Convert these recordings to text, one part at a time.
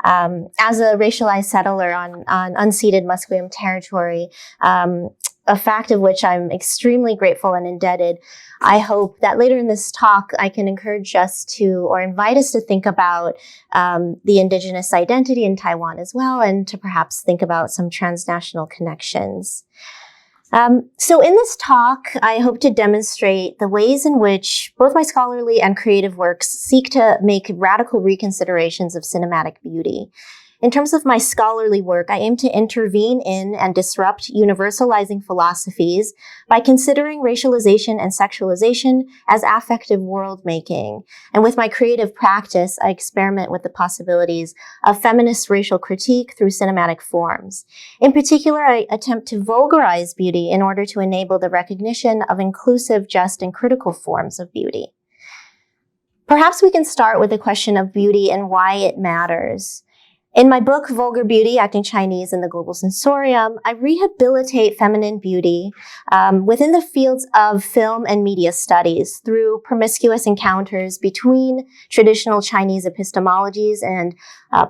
As a racialized settler on unceded Musqueam territory, a fact of which I'm extremely grateful and indebted, I hope that later in this talk, I can encourage us to, or invite us to think about the indigenous identity in Taiwan as well, and to perhaps think about some transnational connections. So in this talk, I hope to demonstrate the ways in which both my scholarly and creative works seek to make radical reconsiderations of cinematic beauty. In terms of my scholarly work, I aim to intervene in and disrupt universalizing philosophies by considering racialization and sexualization as affective world-making. And with my creative practice, I experiment with the possibilities of feminist racial critique through cinematic forms. In particular, I attempt to vulgarize beauty in order to enable the recognition of inclusive, just, and critical forms of beauty. Perhaps we can start with the question of beauty and why it matters. In my book, Vulgar Beaty, Acting Chinese in the Global Sensorium, I rehabilitate feminine beauty within the fields of film and media studies through promiscuous encounters between traditional Chinese epistemologies and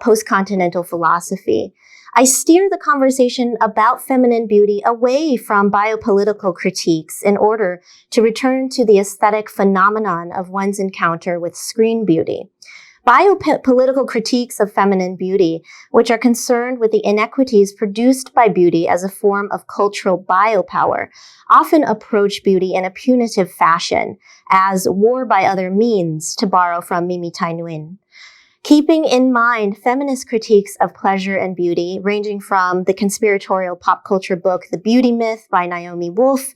post-continental philosophy. I steer the conversation about feminine beauty away from biopolitical critiques in order to return to the aesthetic phenomenon of one's encounter with screen beauty. Biopolitical critiques of feminine beauty, which are concerned with the inequities produced by beauty as a form of cultural biopower, often approach beauty in a punitive fashion, as war by other means, to borrow from Mimi Tai Nguyen. Keeping in mind feminist critiques of pleasure and beauty, ranging from the conspiratorial pop culture book The Beauty Myth by Naomi Wolf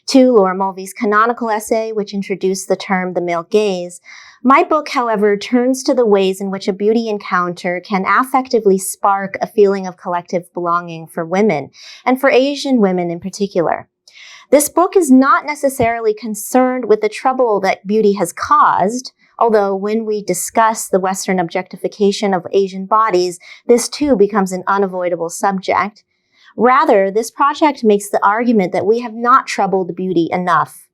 to Laura Mulvey's canonical essay, which introduced the term the male gaze, my book, however, turns to the ways in which a beauty encounter can affectively spark a feeling of collective belonging for women, and for Asian women in particular. This book is not necessarily concerned with the trouble that beauty has caused, although when we discuss the Western objectification of Asian bodies, this too becomes an unavoidable subject. Rather, this project makes the argument that we have not troubled beauty enough.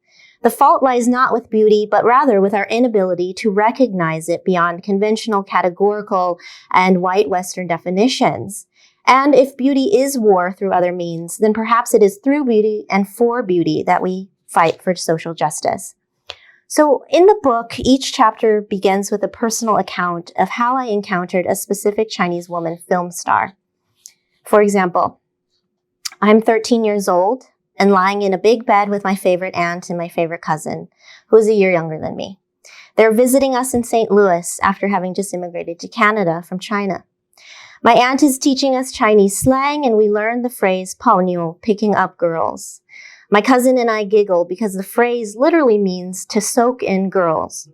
The fault lies not with beauty, but rather with our inability to recognize it beyond conventional, categorical, and white Western definitions. And if beauty is war through other means, then perhaps it is through beauty and for beauty that we fight for social justice. So in the book, each chapter begins with a personal account of how I encountered a specific Chinese woman film star. For example, I'm 13 years old and lying in a big bed with my favorite aunt and my favorite cousin, who is a year younger than me. They're visiting us in St. Louis after having just immigrated to Canada from China. My aunt is teaching us Chinese slang, and we learn the phrase "pao niu," picking up girls. My cousin and I giggle because the phrase literally means to soak in girls.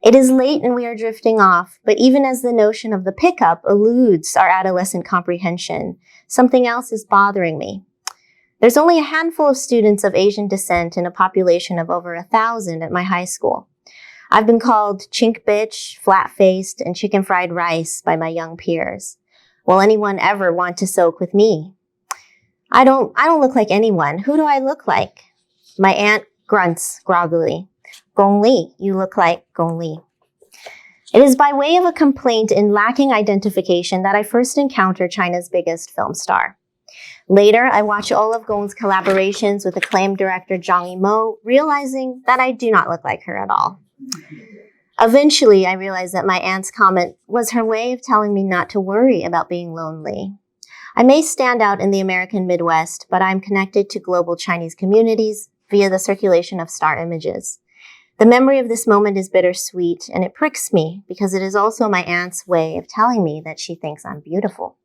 It is late and we are drifting off, but even as the notion of the pickup eludes our adolescent comprehension, something else is bothering me. There's only a handful of students of Asian descent in a population of over 1,000 at my high school. I've been called chink bitch, flat-faced, and chicken fried rice by my young peers. Will anyone ever want to soak with me? I don't look like anyone. Who do I look like? My aunt grunts groggily. Gong Li, you look like Gong Li. It is by way of a complaint in lacking identification that I first encounter China's biggest film star. Later, I watch all of Gong's collaborations with acclaimed director Zhang Yimou, realizing that I do not look like her at all. Eventually, I realized that my aunt's comment was her way of telling me not to worry about being lonely. I may stand out in the American Midwest, but I'm connected to global Chinese communities via the circulation of star images. The memory of this moment is bittersweet, and it pricks me because it is also my aunt's way of telling me that she thinks I'm beautiful.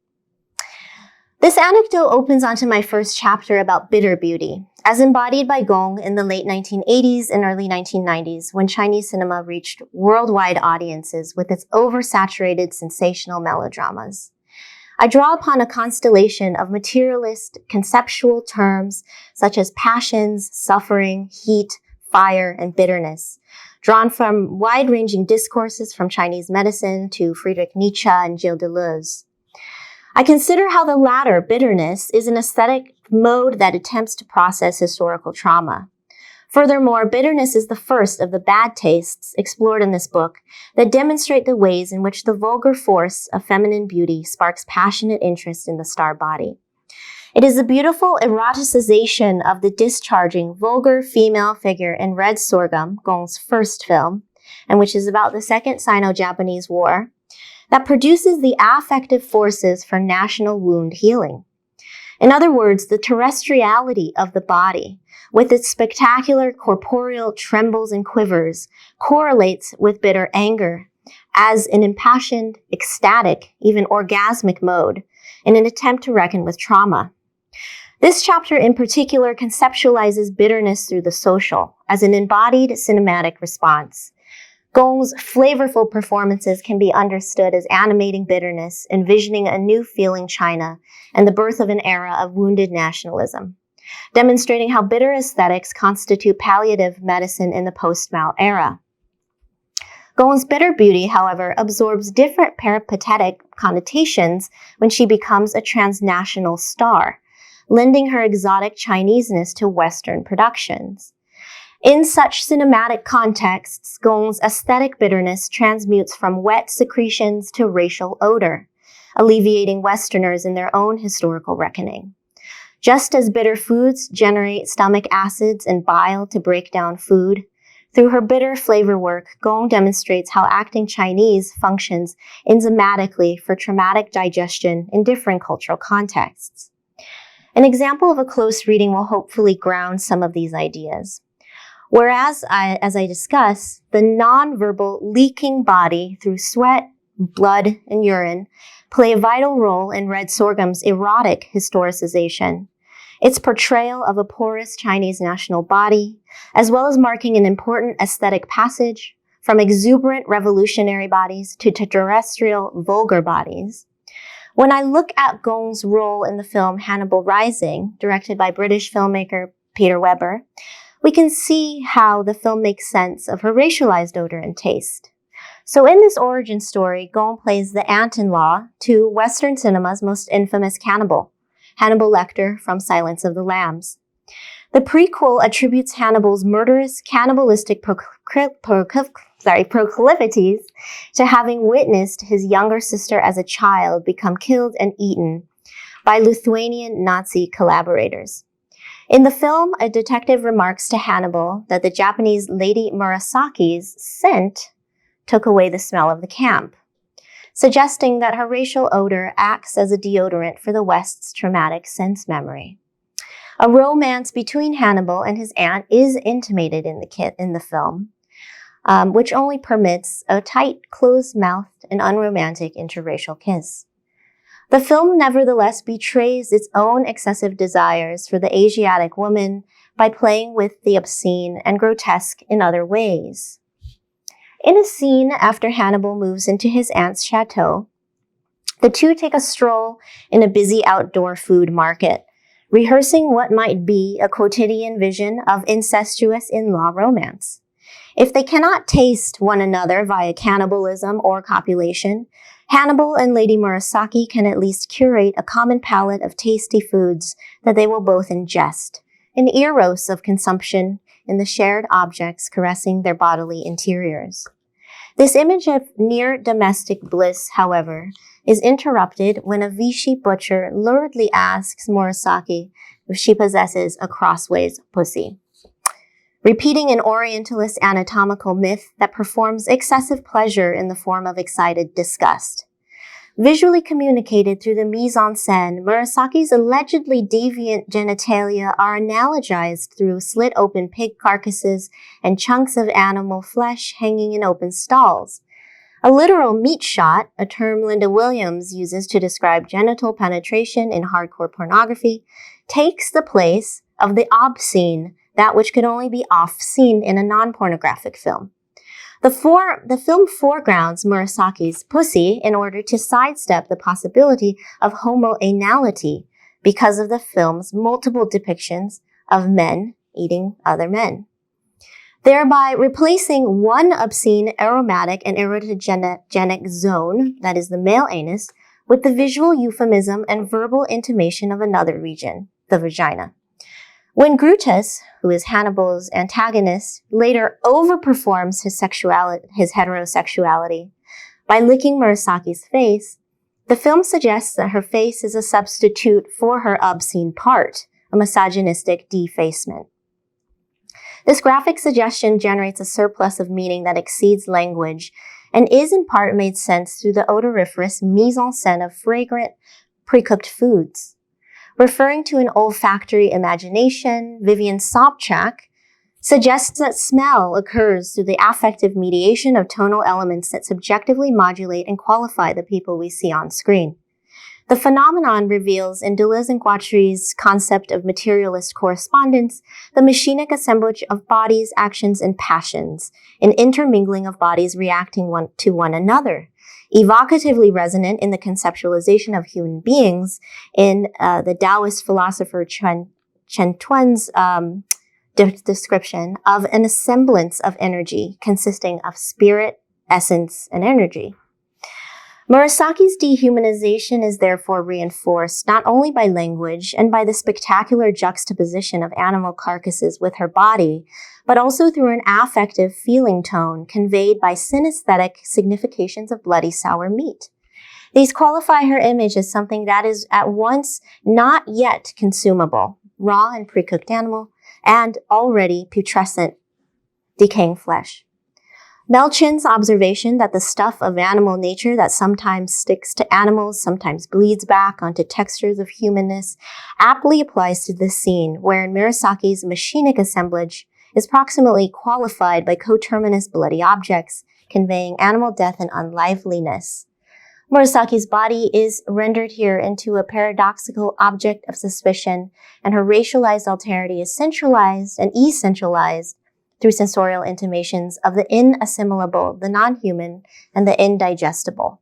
This anecdote opens onto my first chapter about bitter beauty, as embodied by Gong in the late 1980s and early 1990s when Chinese cinema reached worldwide audiences with its oversaturated sensational melodramas. I draw upon a constellation of materialist conceptual terms such as passions, suffering, heat, fire, and bitterness, drawn from wide-ranging discourses from Chinese medicine to Friedrich Nietzsche and Gilles Deleuze. I consider how the latter, bitterness, is an aesthetic mode that attempts to process historical trauma. Furthermore, bitterness is the first of the bad tastes explored in this book that demonstrate the ways in which the vulgar force of feminine beauty sparks passionate interest in the star body. It is a beautiful eroticization of the discharging, vulgar female figure in Red Sorghum, Gong's first film, and which is about the Second Sino-Japanese War, that produces the affective forces for national wound healing. In other words, the terrestriality of the body, with its spectacular corporeal trembles and quivers, correlates with bitter anger as an impassioned, ecstatic, even orgasmic mode in an attempt to reckon with trauma. This chapter in particular conceptualizes bitterness through the social as an embodied cinematic response. Gong's flavorful performances can be understood as animating bitterness, envisioning a new feeling China and the birth of an era of wounded nationalism, demonstrating how bitter aesthetics constitute palliative medicine in the post-Mao era. Gong's bitter beauty, however, absorbs different peripatetic connotations when she becomes a transnational star, lending her exotic Chineseness to Western productions. In such cinematic contexts, Gong's aesthetic bitterness transmutes from wet secretions to racial odor, alleviating Westerners in their own historical reckoning. Just as bitter foods generate stomach acids and bile to break down food, through her bitter flavor work, Gong demonstrates how acting Chinese functions enzymatically for traumatic digestion in different cultural contexts. An example of a close reading will hopefully ground some of these ideas. Whereas, as I discuss, the nonverbal leaking body through sweat, blood, and urine play a vital role in Red Sorghum's erotic historicization, its portrayal of a porous Chinese national body, as well as marking an important aesthetic passage from exuberant revolutionary bodies to terrestrial vulgar bodies. When I look at Gong's role in the film Hannibal Rising, directed by British filmmaker Peter Weber, we can see how the film makes sense of her racialized odor and taste. So in this origin story, Gong plays the aunt-in-law to Western cinema's most infamous cannibal, Hannibal Lecter from Silence of the Lambs. The prequel attributes Hannibal's murderous, cannibalistic proclivities to having witnessed his younger sister as a child become killed and eaten by Lithuanian Nazi collaborators. In the film, a detective remarks to Hannibal that the Japanese Lady Murasaki's scent took away the smell of the camp, suggesting that her racial odor acts as a deodorant for the West's traumatic sense memory. A romance between Hannibal and his aunt is intimated in the film, which only permits a tight, closed-mouthed, and unromantic interracial kiss. The film nevertheless betrays its own excessive desires for the Asiatic woman by playing with the obscene and grotesque in other ways. In a scene after Hannibal moves into his aunt's chateau, the two take a stroll in a busy outdoor food market, rehearsing what might be a quotidian vision of incestuous in-law romance. If they cannot taste one another via cannibalism or copulation, Hannibal and Lady Murasaki can at least curate a common palette of tasty foods that they will both ingest, an eros of consumption in the shared objects caressing their bodily interiors. This image of near domestic bliss, however, is interrupted when a Vichy butcher luridly asks Murasaki if she possesses a crossways pussy, repeating an Orientalist anatomical myth that performs excessive pleasure in the form of excited disgust. Visually communicated through the mise-en-scène, Murasaki's allegedly deviant genitalia are analogized through slit-open pig carcasses and chunks of animal flesh hanging in open stalls. A literal meat shot, a term Linda Williams uses to describe genital penetration in hardcore pornography, takes the place of the obscene, that which could only be off-scene in a non-pornographic film. The film foregrounds Murasaki's pussy in order to sidestep the possibility of homoanality because of the film's multiple depictions of men eating other men, thereby replacing one obscene aromatic and erotogenic zone, that is the male anus, with the visual euphemism and verbal intimation of another region, the vagina. When Brutus, who is Hannibal's antagonist, later overperforms his heterosexuality by licking Murasaki's face, the film suggests that her face is a substitute for her obscene part, a misogynistic defacement. This graphic suggestion generates a surplus of meaning that exceeds language and is in part made sense through the odoriferous mise-en-scène of fragrant, pre-cooked foods. Referring to an olfactory imagination, Vivian Sobchak suggests that smell occurs through the affective mediation of tonal elements that subjectively modulate and qualify the people we see on screen. The phenomenon reveals in Deleuze and Guattari's concept of materialist correspondence the machinic assemblage of bodies, actions, and passions, an intermingling of bodies reacting to one another, evocatively resonant in the conceptualization of human beings in the Taoist philosopher Chen Tuan's description of an assemblance of energy consisting of spirit, essence, and energy. Murasaki's dehumanization is therefore reinforced not only by language and by the spectacular juxtaposition of animal carcasses with her body, but also through an affective feeling tone conveyed by synesthetic significations of bloody sour meat. These qualify her image as something that is at once not yet consumable, raw and pre-cooked animal, and already putrescent, decaying flesh. Melchin's observation that the stuff of animal nature that sometimes sticks to animals, sometimes bleeds back onto textures of humanness, aptly applies to this scene, wherein Murasaki's machinic assemblage is proximately qualified by coterminous bloody objects, conveying animal death and unliveliness. Murasaki's body is rendered here into a paradoxical object of suspicion, and her racialized alterity is centralized and essentialized through sensorial intimations of the inassimilable, the non-human, and the indigestible.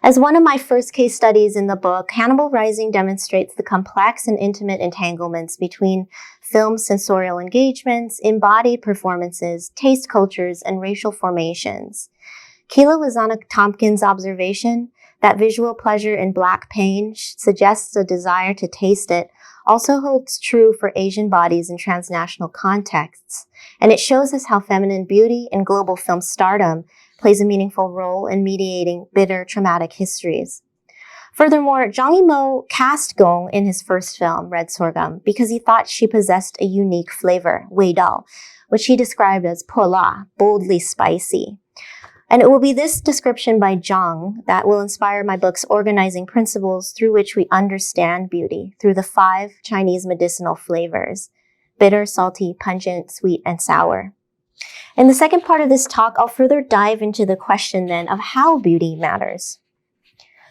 As one of my first case studies in the book, Hannibal Rising demonstrates the complex and intimate entanglements between film sensorial engagements, embodied performances, taste cultures, and racial formations. Keela Wazana-Tompkins' observation that visual pleasure in black pain suggests a desire to taste it also holds true for Asian bodies in transnational contexts, and it shows us how feminine beauty and global film stardom plays a meaningful role in mediating bitter, traumatic histories. Furthermore, Zhang Yimou cast Gong in his first film, Red Sorghum, because he thought she possessed a unique flavor, Wei Dao, which he described as po la, boldly spicy. And it will be this description by Zhang that will inspire my book's organizing principles through which we understand beauty through the 5 Chinese medicinal flavors: bitter, salty, pungent, sweet, and sour. In the second part of this talk, I'll further dive into the question then of how beauty matters.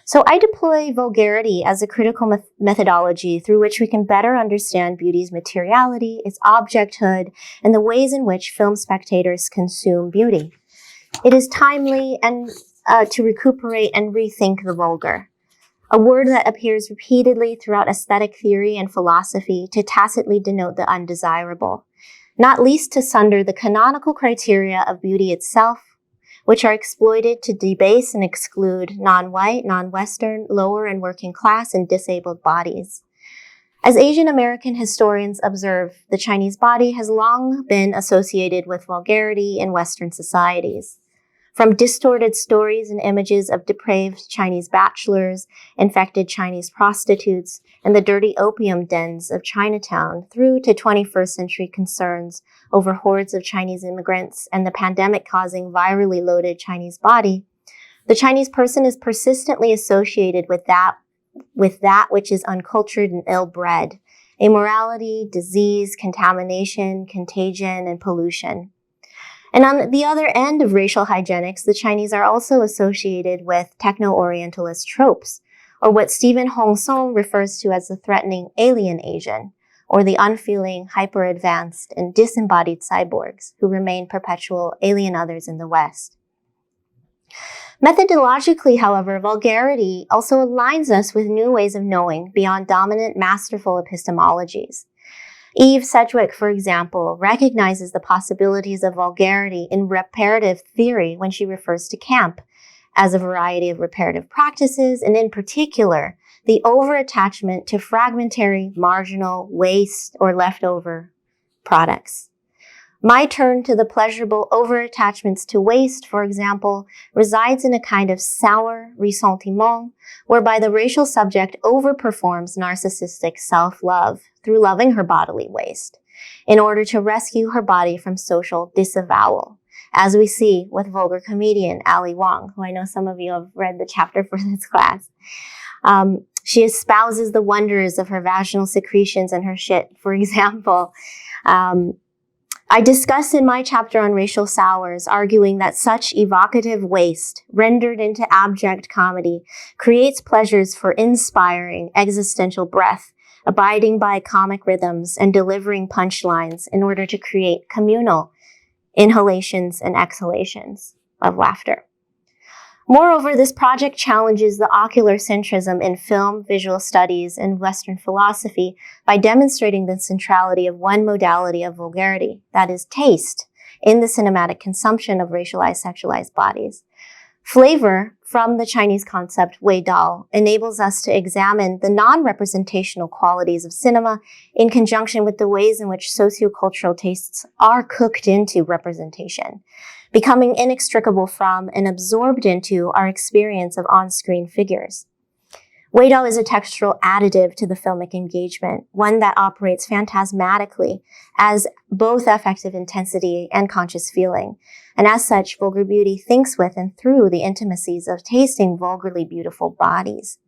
So I deploy vulgarity as a critical methodology through which we can better understand beauty's materiality, its objecthood, and the ways in which film spectators consume beauty. It is timely and to recuperate and rethink the vulgar, a word that appears repeatedly throughout aesthetic theory and philosophy to tacitly denote the undesirable, not least to sunder the canonical criteria of beauty itself, which are exploited to debase and exclude non-white, non-Western, lower and working class, and disabled bodies. As Asian American historians observe, the Chinese body has long been associated with vulgarity in Western societies. From distorted stories and images of depraved Chinese bachelors, infected Chinese prostitutes, and the dirty opium dens of Chinatown, through to 21st century concerns over hordes of Chinese immigrants and the pandemic-causing virally loaded Chinese body, the Chinese person is persistently associated with that which is uncultured and ill-bred: immorality, disease, contamination, contagion, and pollution. And on the other end of racial hygienics, the Chinese are also associated with techno-orientalist tropes, or what Stephen Hong Song refers to as the threatening alien Asian, or the unfeeling, hyper-advanced, and disembodied cyborgs who remain perpetual alien others in the West. Methodologically, however, vulgarity also aligns us with new ways of knowing beyond dominant, masterful epistemologies. Eve Sedgwick, for example, recognizes the possibilities of vulgarity in reparative theory when she refers to camp as a variety of reparative practices, and in particular, the overattachment to fragmentary, marginal, waste, or leftover products. My turn to the pleasurable overattachments to waste, for example, resides in a kind of sour ressentiment, whereby the racial subject overperforms narcissistic self-love through loving her bodily waste, in order to rescue her body from social disavowal, as we see with vulgar comedian Ali Wong, who I know some of you have read the chapter for this class. She espouses the wonders of her vaginal secretions and her shit, for example. I discuss in my chapter on racial sours, arguing that such evocative waste, rendered into abject comedy, creates pleasures for inspiring existential breath, abiding by comic rhythms and delivering punchlines in order to create communal inhalations and exhalations of laughter. Moreover, this project challenges the ocular centrism in film, visual studies, and Western philosophy by demonstrating the centrality of one modality of vulgarity, that is taste, in the cinematic consumption of racialized, sexualized bodies. Flavor, from the Chinese concept Wei Dao, enables us to examine the non-representational qualities of cinema in conjunction with the ways in which sociocultural tastes are cooked into representation, becoming inextricable from and absorbed into our experience of on-screen figures. Wei Dao is a textural additive to the filmic engagement, one that operates phantasmatically as both affective intensity and conscious feeling. And as such, Vulgar Beauty thinks with and through the intimacies of tasting vulgarly beautiful bodies.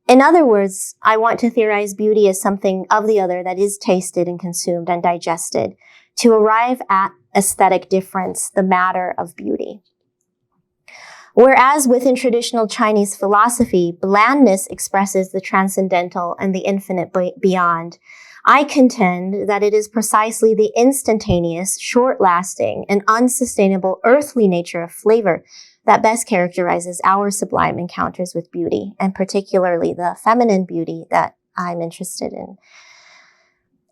In other words, I want to theorize beauty as something of the other that is tasted and consumed and digested, to arrive at aesthetic difference, the matter of beauty. Whereas within traditional Chinese philosophy, blandness expresses the transcendental and the infinite beyond, I contend that it is precisely the instantaneous, short-lasting, and unsustainable earthly nature of flavor that best characterizes our sublime encounters with beauty, and particularly the feminine beauty that I'm interested in.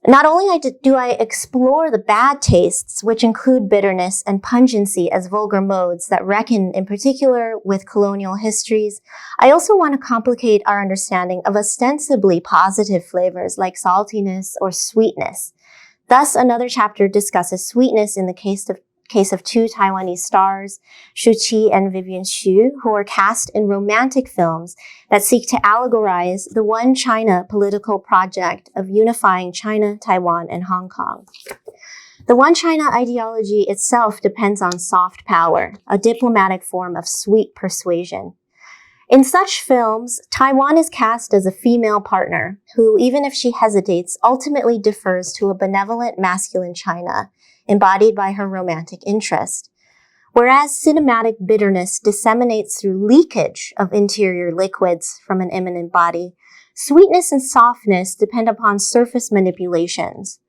Not only do I explore the bad tastes, which include bitterness and pungency as vulgar modes that reckon in particular with colonial histories, I also want to complicate our understanding of ostensibly positive flavors like saltiness or sweetness. Thus, another chapter discusses sweetness in the case of two Taiwanese stars, Shu Qi and Vivian Xu, who are cast in romantic films that seek to allegorize the One China political project of unifying China, Taiwan, and Hong Kong. The One China ideology itself depends on soft power, a diplomatic form of sweet persuasion. In such films, Taiwan is cast as a female partner who, even if she hesitates, ultimately defers to a benevolent masculine China, embodied by her romantic interest. Whereas cinematic bitterness disseminates through leakage of interior liquids from an immanent body, sweetness and softness depend upon surface manipulations.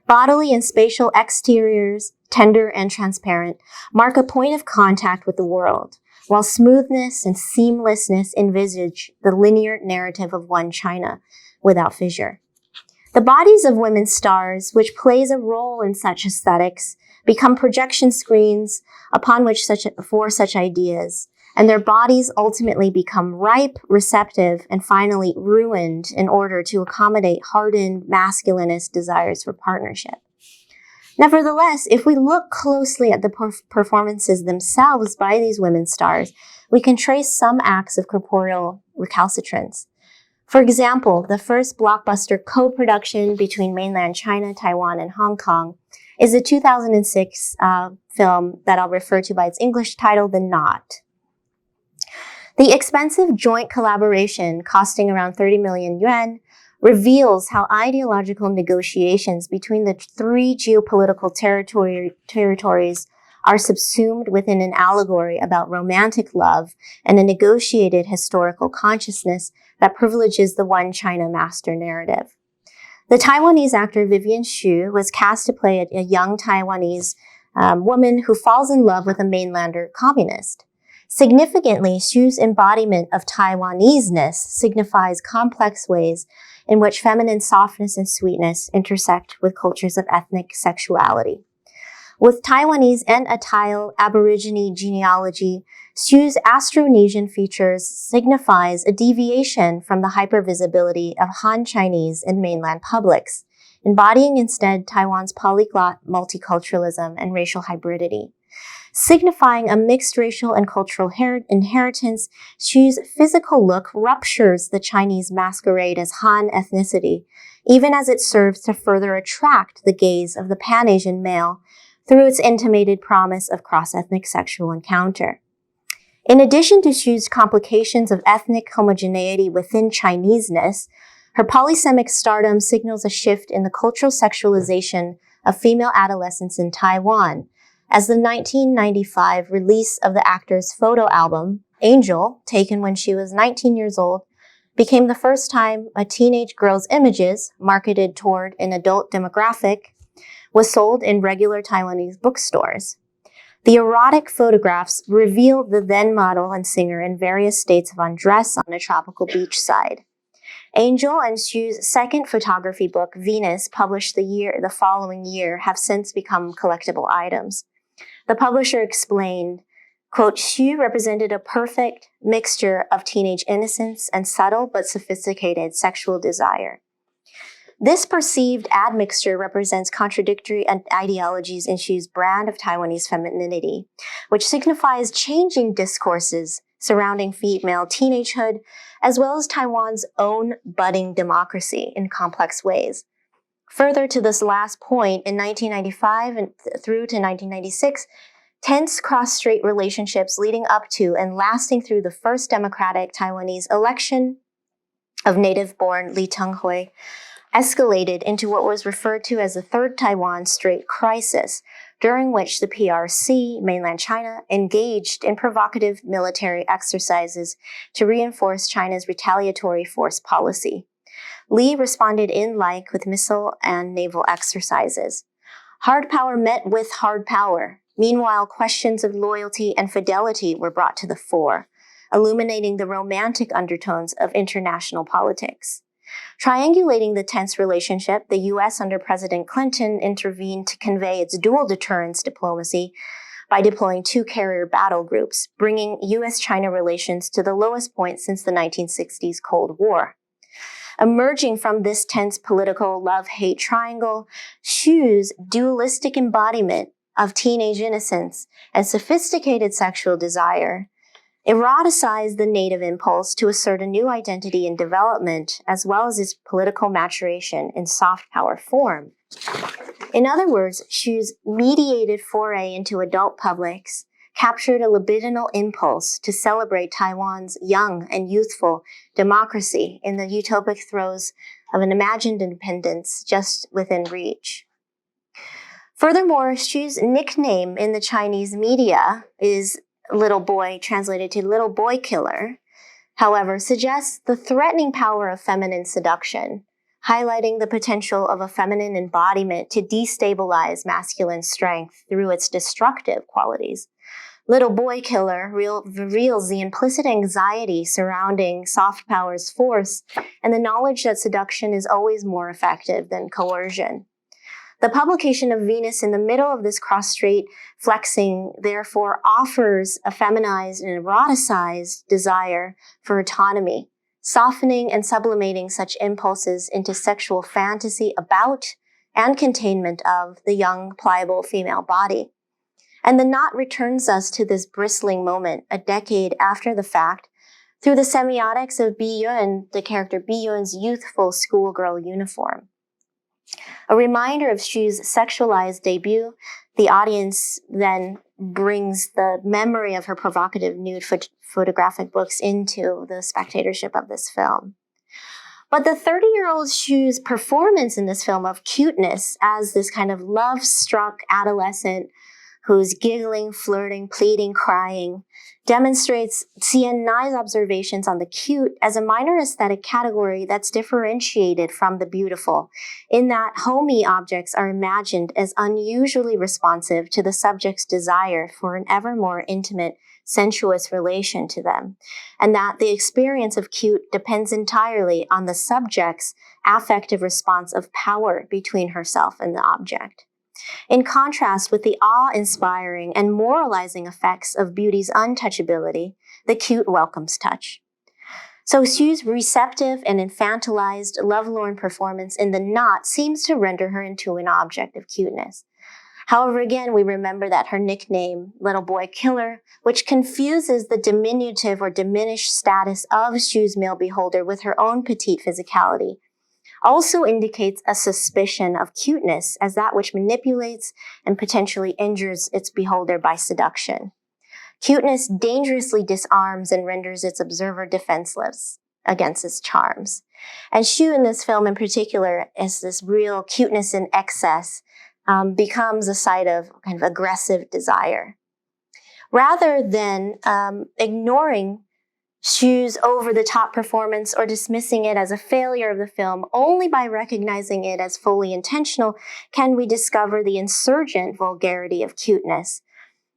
Bodily and spatial exteriors, tender and transparent, mark a point of contact with the world, while smoothness and seamlessness envisage the linear narrative of One China without fissure. The bodies of women stars, which plays a role in such aesthetics, become projection screens upon which for such ideas, and their bodies ultimately become ripe, receptive, and finally ruined in order to accommodate hardened masculinist desires for partnership. Nevertheless, if we look closely at the performances themselves by these women stars, we can trace some acts of corporeal recalcitrance. For example, the first blockbuster co-production between mainland China, Taiwan, and Hong Kong is the 2006 film that I'll refer to by its English title, The Knot. The expensive joint collaboration, costing around 30 million yuan, reveals how ideological negotiations between the three geopolitical territories are subsumed within an allegory about romantic love and a negotiated historical consciousness that privileges the One China master narrative. The Taiwanese actor Vivian Xu was cast to play a young Taiwanese woman who falls in love with a mainlander communist. Significantly, Xu's embodiment of Taiwaneseness signifies complex ways in which feminine softness and sweetness intersect with cultures of ethnic sexuality. With Taiwanese and Atayal Aborigine genealogy, Xu's Austronesian features signifies a deviation from the hypervisibility of Han Chinese in mainland publics, embodying instead Taiwan's polyglot multiculturalism and racial hybridity. Signifying a mixed racial and cultural inheritance, Xu's physical look ruptures the Chinese masquerade as Han ethnicity, even as it serves to further attract the gaze of the Pan-Asian male through its intimated promise of cross-ethnic sexual encounter. In addition to Xu's complications of ethnic homogeneity within Chineseness, her polysemic stardom signals a shift in the cultural sexualization of female adolescents in Taiwan, as the 1995 release of the actor's photo album, Angel, taken when she was 19 years old, became the first time a teenage girl's images, marketed toward an adult demographic, was sold in regular Taiwanese bookstores. The erotic photographs revealed the then model and singer in various states of undress on a tropical beachside. Angel and Xu's second photography book, Venus, published the following year, have since become collectible items. The publisher explained, quote, Xu represented a perfect mixture of teenage innocence and subtle but sophisticated sexual desire. This perceived admixture represents contradictory ideologies in Xu's brand of Taiwanese femininity, which signifies changing discourses surrounding female teenagehood, as well as Taiwan's own budding democracy in complex ways. Further to this last point, in 1995 and through to 1996, tense cross-strait relationships leading up to and lasting through the first democratic Taiwanese election of native-born Lee Teng-hui escalated into what was referred to as the Third Taiwan Strait Crisis, during which the PRC, mainland China, engaged in provocative military exercises to reinforce China's retaliatory force policy. Lee responded in like with missile and naval exercises. Hard power met with hard power. Meanwhile, questions of loyalty and fidelity were brought to the fore, illuminating the romantic undertones of international politics. Triangulating the tense relationship, the U.S. under President Clinton intervened to convey its dual deterrence diplomacy by deploying 2 carrier battle groups, bringing U.S.-China relations to the lowest point since the 1960s Cold War. Emerging from this tense political love-hate triangle, Xu's dualistic embodiment of teenage innocence and sophisticated sexual desire eroticized the native impulse to assert a new identity in development, as well as its political maturation in soft power form. In other words, Xu's mediated foray into adult publics captured a libidinal impulse to celebrate Taiwan's young and youthful democracy in the utopic throes of an imagined independence just within reach. Furthermore, Xu's nickname in the Chinese media is Little Boy, translated to Little Boy Killer, however, suggests the threatening power of feminine seduction, highlighting the potential of a feminine embodiment to destabilize masculine strength through its destructive qualities. Little Boy Killer reveals the implicit anxiety surrounding soft power's force and the knowledge that seduction is always more effective than coercion. The publication of Venus in the middle of this cross-strait flexing, therefore, offers a feminized and eroticized desire for autonomy, softening and sublimating such impulses into sexual fantasy about and containment of the young, pliable female body. And the knot returns us to this bristling moment, a decade after the fact, through the semiotics of Bi Yun, the character Bi Yun's youthful schoolgirl uniform. A reminder of Xu's sexualized debut, the audience then brings the memory of her provocative nude photographic books into the spectatorship of this film. But the 30-year-old Xu's performance in this film of cuteness as this kind of love-struck adolescent who's giggling, flirting, pleading, crying, demonstrates Xian Nai's observations on the cute as a minor aesthetic category that's differentiated from the beautiful, in that homey objects are imagined as unusually responsive to the subject's desire for an ever more intimate, sensuous relation to them, and that the experience of cute depends entirely on the subject's affective response of power between herself and the object. in contrast with the awe-inspiring and moralizing effects of beauty's untouchability, the cute welcomes touch. So Xu's receptive and infantilized, lovelorn performance in the knot seems to render her into an object of cuteness. However, again, we remember that her nickname, Little Boy Killer, which confuses the diminutive or diminished status of Xu's male beholder with her own petite physicality, also indicates a suspicion of cuteness as that which manipulates and potentially injures its beholder by seduction. Cuteness dangerously disarms and renders its observer defenseless against its charms. And Xu in this film in particular, as this real cuteness in excess, becomes a site of kind of aggressive desire. Rather than ignoring Xu's over-the-top performance or dismissing it as a failure of the film, only by recognizing it as fully intentional can we discover the insurgent vulgarity of cuteness.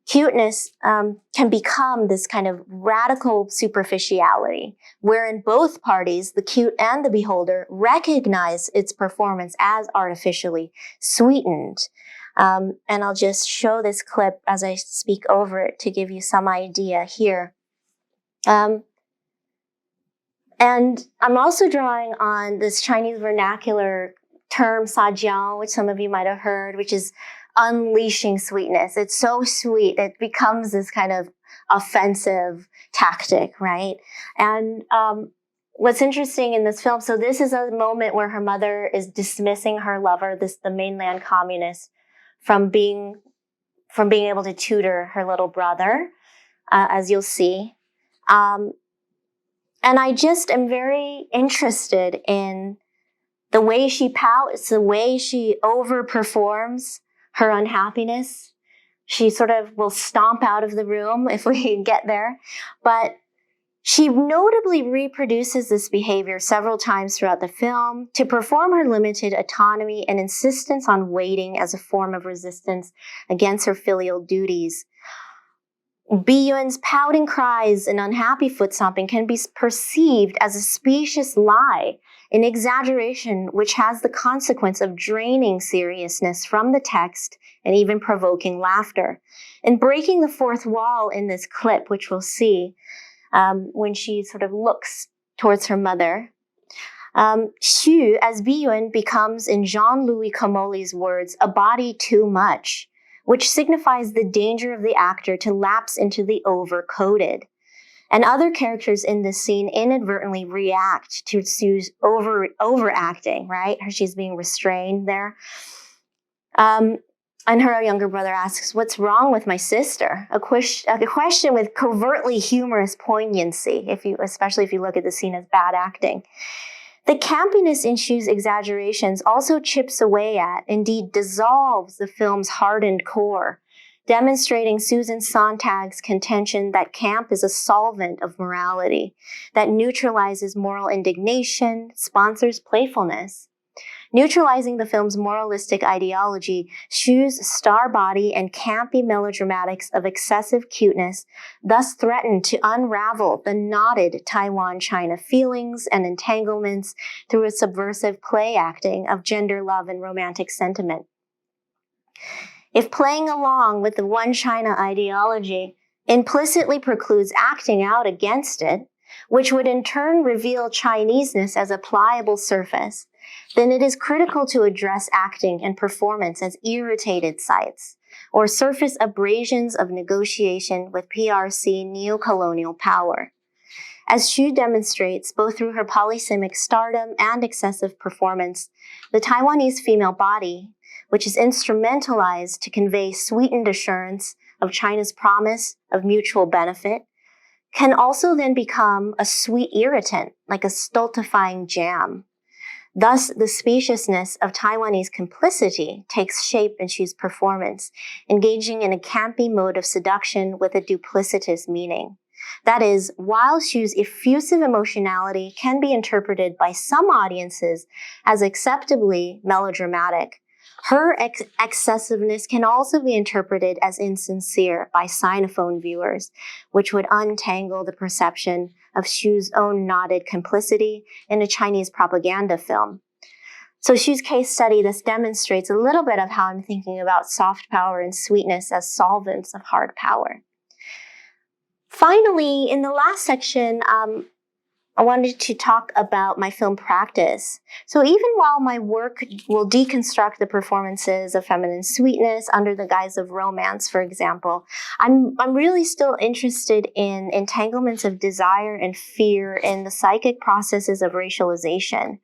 Cuteness can become this kind of radical superficiality, wherein both parties, the cute and the beholder, recognize its performance as artificially sweetened. And I'll just show this clip as I speak over it to give you some idea here. And I'm also drawing on this Chinese vernacular term sajiao, which some of you might have heard, which is unleashing sweetness. It's so sweet, it becomes this kind of offensive tactic, right? And what's interesting in this film, so this is a moment where her mother is dismissing her lover, the mainland communist, from being able to tutor her little brother, as you'll see. And I just am very interested in the way she pouts, the way she overperforms her unhappiness. She sort of will stomp out of the room if we get there. But she notably reproduces this behavior several times throughout the film to perform her limited autonomy and insistence on waiting as a form of resistance against her filial duties. Biyun's pouting cries and unhappy foot stomping can be perceived as a specious lie, an exaggeration which has the consequence of draining seriousness from the text and even provoking laughter. And breaking the fourth wall in this clip, which we'll see when she sort of looks towards her mother, Xu, as Biyun, becomes, in Jean-Louis Comolli's words, a body too much, which signifies the danger of the actor to lapse into the over-coded. And other characters in this scene inadvertently react to Xu's overacting, right? She's being restrained there. And her younger brother asks, "What's wrong with my sister?" A question with covertly humorous poignancy, especially if you look at the scene as bad acting. The campiness in Xu's exaggerations also chips away at, indeed dissolves, the film's hardened core, demonstrating Susan Sontag's contention that camp is a solvent of morality, that neutralizes moral indignation, sponsors playfulness. Neutralizing the film's moralistic ideology, Xu's star body and campy melodramatics of excessive cuteness thus threaten to unravel the knotted Taiwan-China feelings and entanglements through a subversive play acting of gender love and romantic sentiment. If playing along with the one China ideology implicitly precludes acting out against it, which would in turn reveal Chineseness as a pliable surface, then it is critical to address acting and performance as irritated sites, or surface abrasions of negotiation with PRC neo-colonial power. As Xu demonstrates, both through her polysemic stardom and excessive performance, the Taiwanese female body, which is instrumentalized to convey sweetened assurance of China's promise of mutual benefit, can also then become a sweet irritant, like a stultifying jam. Thus, the speciousness of Taiwanese complicity takes shape in Xu's performance, engaging in a campy mode of seduction with a duplicitous meaning. That is, while Xu's effusive emotionality can be interpreted by some audiences as acceptably melodramatic, her excessiveness can also be interpreted as insincere by Sinophone viewers, which would untangle the perception of Xu's own knotted complicity in a Chinese propaganda film. So Xu's case study, this demonstrates a little bit of how I'm thinking about soft power and sweetness as solvents of hard power. Finally, in the last section, I wanted to talk about my film practice. So even while my work will deconstruct the performances of feminine sweetness under the guise of romance, for example, I'm really still interested in entanglements of desire and fear in the psychic processes of racialization.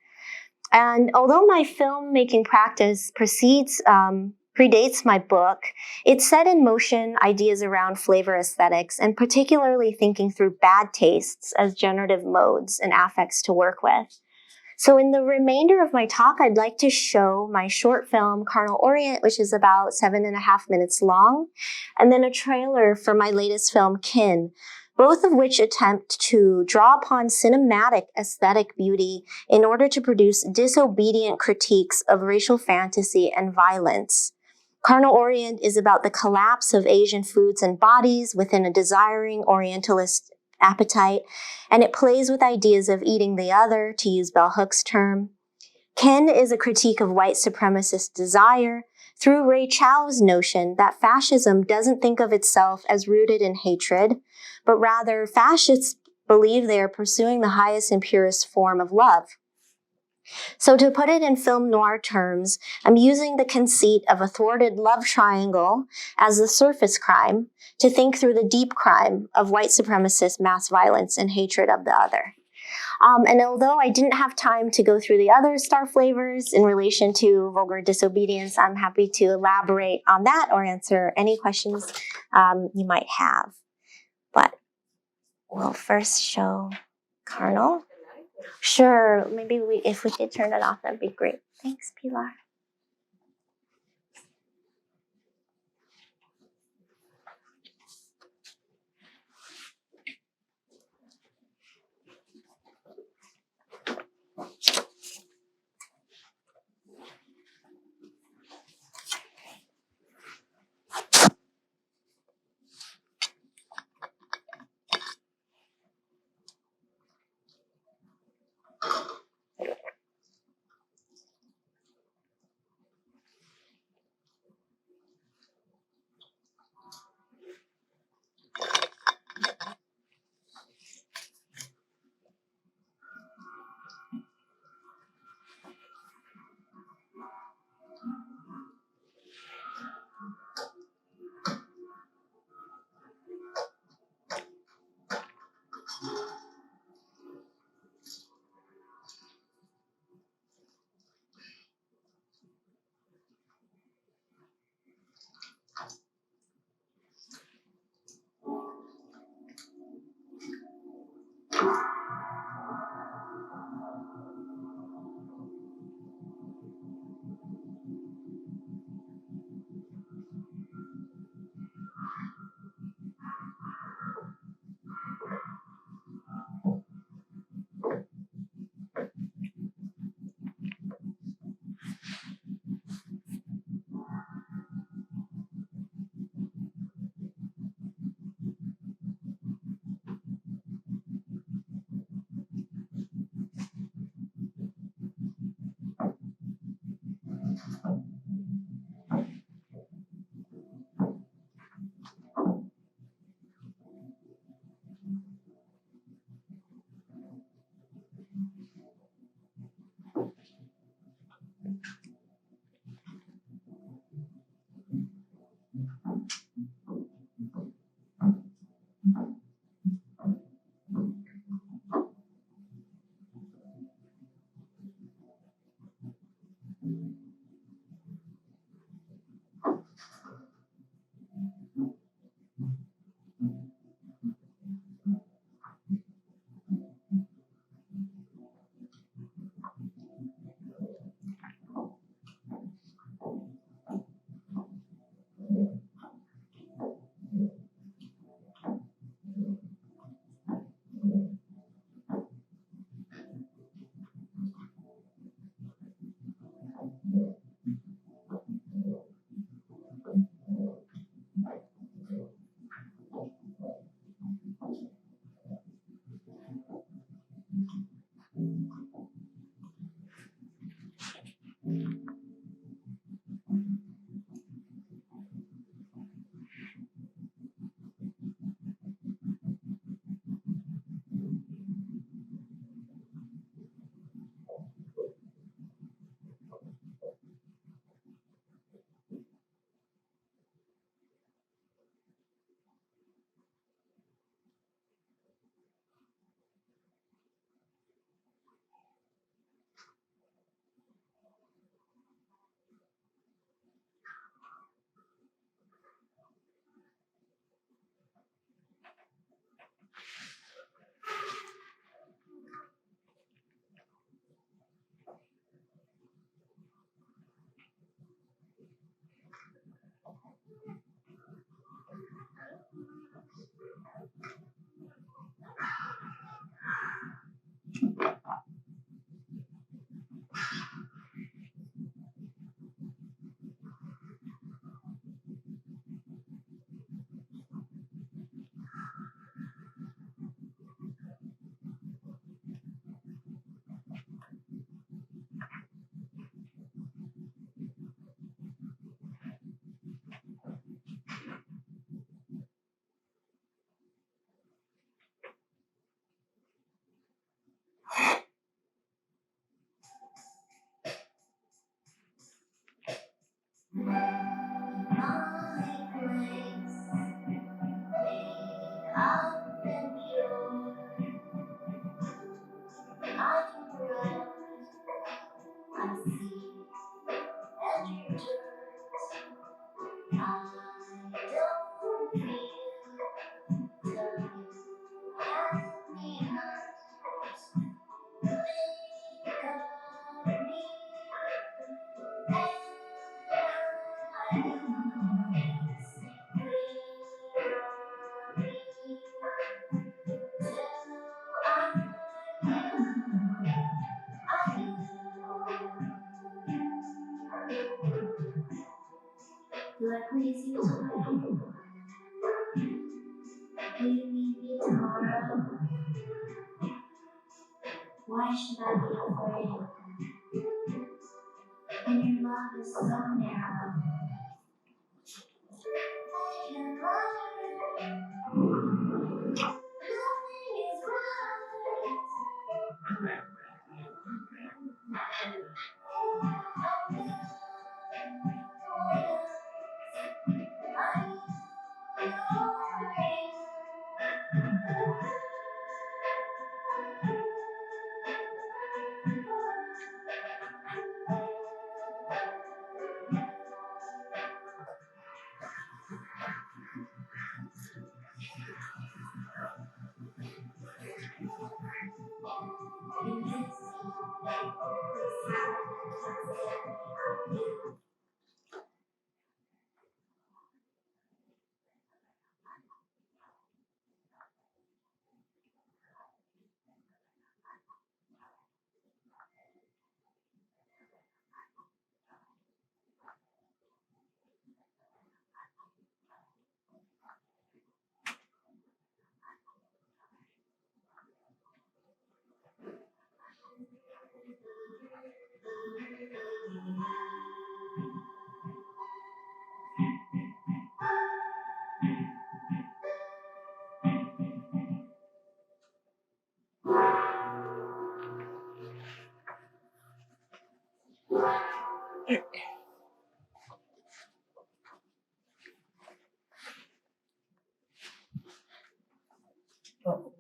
And although my filmmaking practice predates my book, it set in motion ideas around flavor aesthetics, and particularly thinking through bad tastes as generative modes and affects to work with. So in the remainder of my talk, I'd like to show my short film, Carnal Orient, which is about 7.5 minutes long, and then a trailer for my latest film, Kin, both of which attempt to draw upon cinematic aesthetic beauty in order to produce disobedient critiques of racial fantasy and violence. Carnal Orient is about the collapse of Asian foods and bodies within a desiring Orientalist appetite, and it plays with ideas of eating the other, to use Bell Hook's term. Ken is a critique of white supremacist desire through Ray Chow's notion that fascism doesn't think of itself as rooted in hatred, but rather fascists believe they are pursuing the highest and purest form of love. So to put it in film noir terms, I'm using the conceit of a thwarted love triangle as the surface crime to think through the deep crime of white supremacist mass violence and hatred of the other. And although I didn't have time to go through the other star flavors in relation to vulgar disobedience, I'm happy to elaborate on that or answer any questions you might have. But we'll first show Carnal. Sure, maybe if we could turn it off, that'd be great. Thanks, Pilar. Do I please you tonight? Will you meet me tomorrow? Why should I be afraid? When your love is so narrow. I can learn. Nothing is right.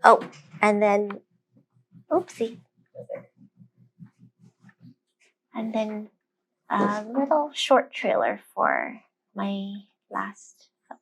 Oh, and then, oopsie. And then a little short trailer for my last film.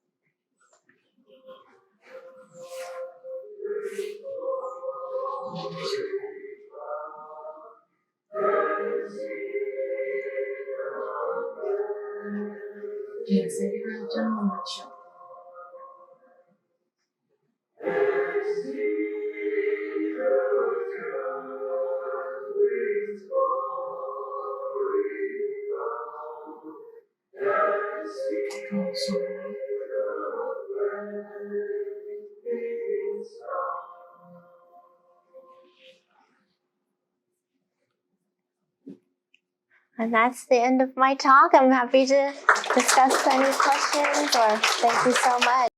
And that's the end of my talk. I'm happy to discuss any questions, or thank you so much.